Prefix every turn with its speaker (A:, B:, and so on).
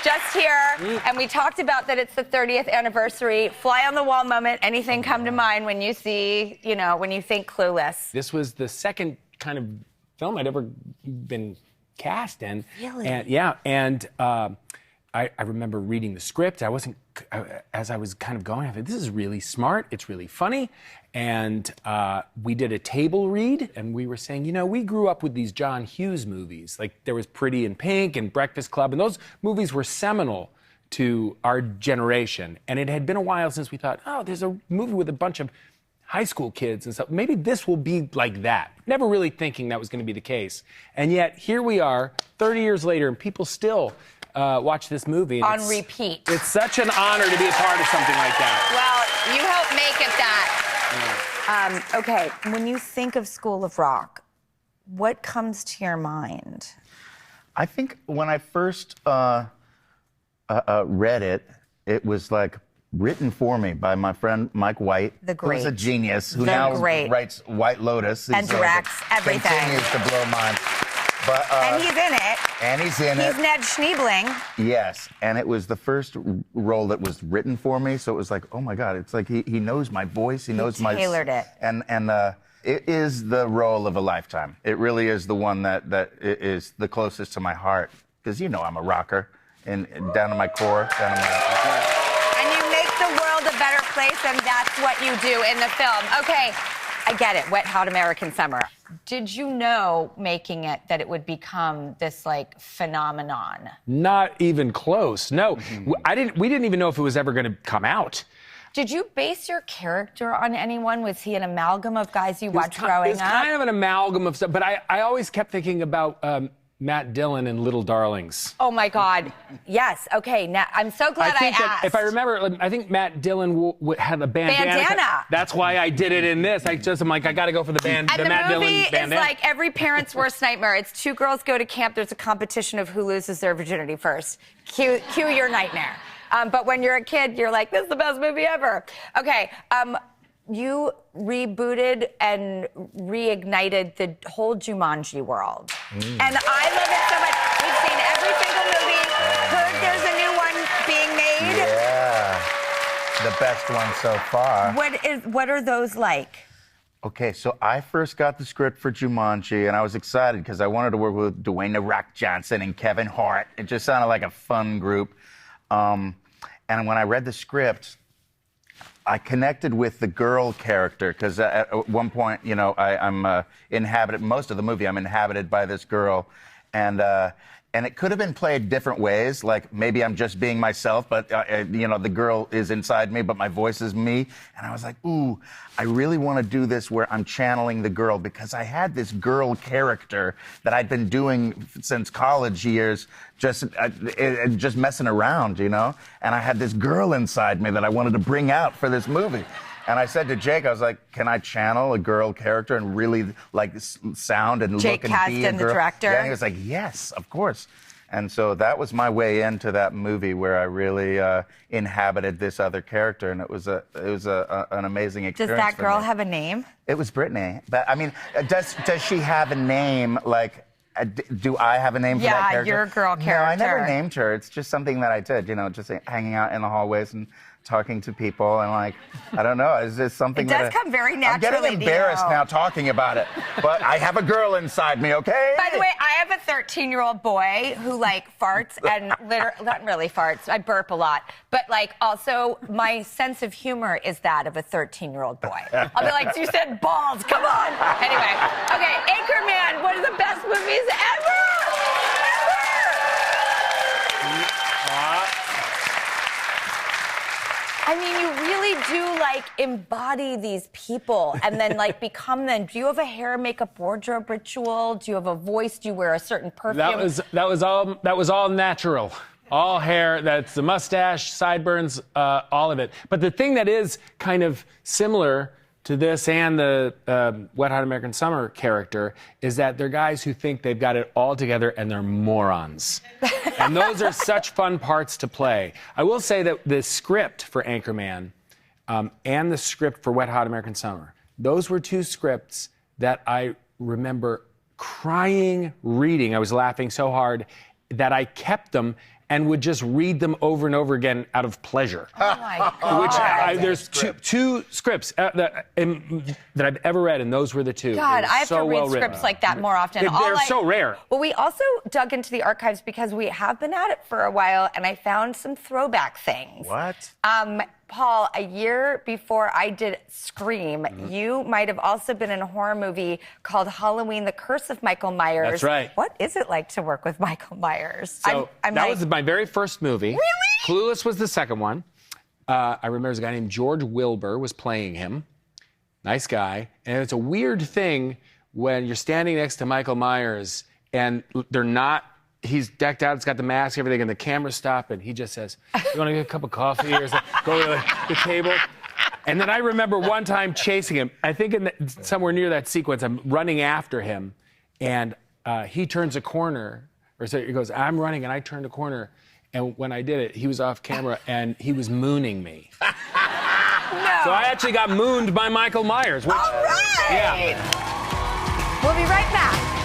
A: just here, and we talked about that it's the 30th anniversary. Fly on the wall moment. Anything come to mind when you see, when you think Clueless?
B: This was the second kind of film I'd ever been cast in.
A: Really?
B: And I remember reading the script. As I was kind of going, I thought, this is really smart. It's really funny. And we did a table read, and we were saying, we grew up with these John Hughes movies. Like, there was Pretty in Pink and Breakfast Club, and those movies were seminal to our generation. And it had been a while since we thought, there's a movie with a bunch of high school kids and stuff. Maybe this will be like that. Never really thinking that was going to be the case. And yet, here we are, 30 years later, and people still watch this movie.
A: On repeat.
B: It's such an honor to be a part of something like that.
A: Well, you helped make it that. Okay, when you think of School of Rock, what comes to your mind?
C: I think when I first read it, it was like written for me by my friend Mike White,
A: the great,
C: who's a genius, who now writes White Lotus.
A: And directs everything.
C: Continues to blow minds. But,
A: and he's in it.
C: And he's in it.
A: He's Ned Schneebling.
C: Yes, and it was the first role that was written for me, so it was like, oh my God, it's like he knows my voice, he knows my...
A: He tailored it.
C: And it is the role of a lifetime. It really is the one that is the closest to my heart, because I'm a rocker, and down to my core, down to my...
A: And you make the world a better place, and that's what you do in the film. Okay, I get it, Wet Hot American Summer. Did you know, making it, that it would become this, phenomenon?
B: Not even close, no. Mm-hmm. We didn't even know if it was ever going to come out.
A: Did you base your character on anyone? Was he an amalgam of guys you watched growing up?
B: It was kind of an amalgam of stuff, but I always kept thinking about Matt Dillon in Little Darlings.
A: Oh, my God. Yes. Okay. Now, I'm so glad I asked.
B: If I remember, I think Matt Dillon had a bandana. That's why I did it in this. I'm like, I got to go for the Matt Dillon bandana.
A: And the movie is like every parent's worst nightmare. It's two girls go to camp. There's a competition of who loses their virginity first. Cue your nightmare. But when you're a kid, you're like, this is the best movie ever. Okay. You rebooted and reignited the whole Jumanji world. And I love it so much. We've seen every single movie. Heard there's a new one being made.
C: Yeah, the best one so far.
A: What are those like?
C: Okay, so I first got the script for Jumanji, and I was excited because I wanted to work with Dwayne "The Rock" Johnson and Kevin Hart. It just sounded like a fun group. And when I read the script, I connected with the girl character because at one point, I'm inhabited. Most of the movie, I'm inhabited by this girl, and it could have been played different ways. Like maybe I'm just being myself, but the girl is inside me, but my voice is me. And I was like, ooh, I really want to do this where I'm channeling the girl, because I had this girl character that I'd been doing since college years, just messing around, And I had this girl inside me that I wanted to bring out for this movie. And I said to Jake, I was like, can I channel a girl character and really sound and
A: Jake
C: look and be a girl?
A: Jake the director.
C: Yeah, and he was like, yes, of course. And so that was my way into that movie, where I really inhabited this other character, and it was an amazing experience.
A: Does that girl have a name?
C: It was Brittany. But I mean, does she have a name? Do I have a name for that character?
A: Yeah, your girl character.
C: No, I never named her. It's just something that I did. Just hanging out in the hallways and talking to people, and I don't know, it's just something
A: it does come very naturally.
C: I'm getting embarrassed now talking about it, but I have a girl inside me, okay?
A: By the way, I have a 13-year-old boy who farts and not really farts. I burp a lot, but also my sense of humor is that of a 13-year-old boy. I'll be like, you said balls, come on. Anyway, okay, Anchorman, one of the best movies ever. I mean, you really do embody these people and then become them. Do you have a hair, makeup, wardrobe ritual? Do you have a voice? Do you wear a certain perfume?
B: That was all natural. All hair. That's the mustache, sideburns, all of it. But the thing that is kind of similar to this and the Wet Hot American Summer character is that they're guys who think they've got it all together, and they're morons. And those are such fun parts to play. I will say that the script for Anchorman and the script for Wet Hot American Summer, those were two scripts that I remember crying reading. I was laughing so hard that I kept them, and would just read them over and over again out of pleasure.
A: Oh my God.
B: There's two scripts that I've ever read, and those were the two.
A: God, I have
B: so
A: to read
B: well
A: scripts
B: written.
A: like that more often.
B: They're so rare.
A: Well, we also dug into the archives because we have been at it for a while, and I found some throwback things.
C: What?
A: Paul, a year before I did Scream, you might have also been in a horror movie called Halloween: The Curse of Michael Myers.
B: That's right.
A: What is it like to work with Michael Myers?
B: So that was my very first movie.
A: Really?
B: Clueless was the second one. I remember there's a guy named George Wilbur was playing him. Nice guy. And it's a weird thing when you're standing next to Michael Myers and he's decked out, it's got the mask, everything, and the camera stop, and he just says, "You want to get a cup of coffee?" Or something? Go to the table. And then I remember one time chasing him. I think somewhere near that sequence, I'm running after him, and he turns a corner, or so he goes, "I'm running," and I turned a corner, and when I did it, he was off camera, and he was mooning me.
A: No.
B: So I actually got mooned by Michael Myers. Which,
A: All right.
B: Yeah.
A: We'll be right back.